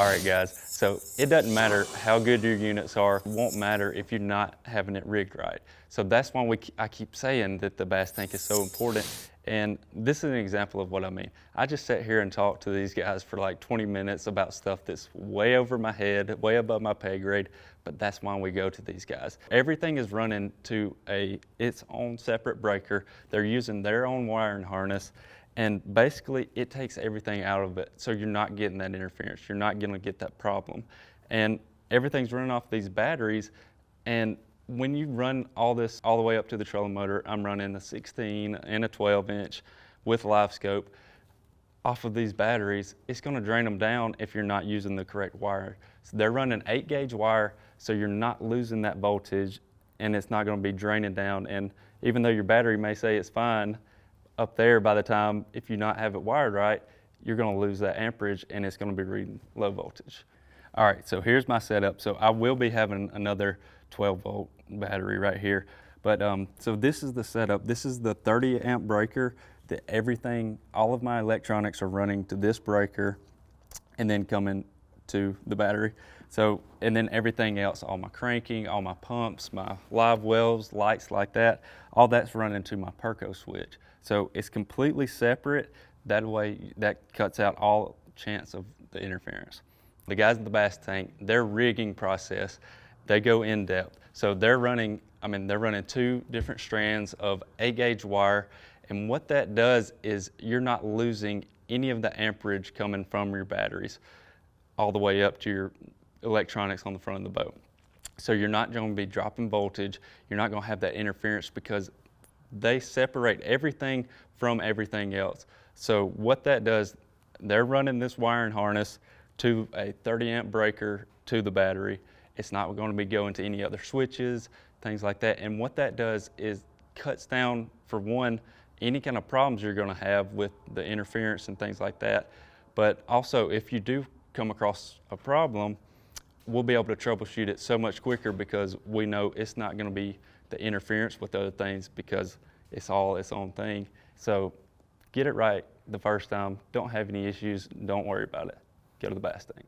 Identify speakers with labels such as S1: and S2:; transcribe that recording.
S1: right, guys, so it doesn't matter how good your units are. It won't matter if you're not having it rigged right. So that's why I keep saying that the bass tank is so important. And this is an example of what I mean. I just sat here and talked to these guys for like 20 minutes about stuff that's way over my head, way above my pay grade, but that's why we go to these guys. Everything is running to its own separate breaker. They're using their own wiring harness, and basically it takes everything out of it, so you're not getting that interference. You're not gonna get that problem. And everything's running off these batteries, and when you run all this all the way up to the trolling motor, I'm running a 16 and a 12-inch with live scope off of these batteries. It's going to drain them down if you're not using the correct wire. So they're running 8-gauge wire, so you're not losing that voltage, and it's not going to be draining down. And even though your battery may say it's fine, up there by the time, if you not have it wired right, you're going to lose that amperage, and it's going to be reading low voltage. All right, so here's my setup. So I will be having another 12-volt battery right here. But so this is the setup. This is the 30-amp breaker that everything, all of my electronics are running to this breaker and then coming to the battery. So, and then everything else, all my cranking, all my pumps, my live wells, lights like that, all that's running to my Perco switch. So it's completely separate. That way, that cuts out all chance of the interference. The guys at the bass tank, their rigging process, they go in depth. So they're running 2 different strands of 8-gauge wire. And what that does is you're not losing any of the amperage coming from your batteries all the way up to your electronics on the front of the boat. So you're not going to be dropping voltage. You're not going to have that interference because they separate everything from everything else. So what that does, they're running this wiring harness to a 30-amp breaker to the battery. It's not going to be going to any other switches, things like that. And what that does is cuts down, for one, any kind of problems you're going to have with the interference and things like that. But also, if you do come across a problem, we'll be able to troubleshoot it so much quicker because we know it's not going to be the interference with other things because it's all its own thing. So get it right the first time. Don't have any issues. Don't worry about it. Go to the bass tank.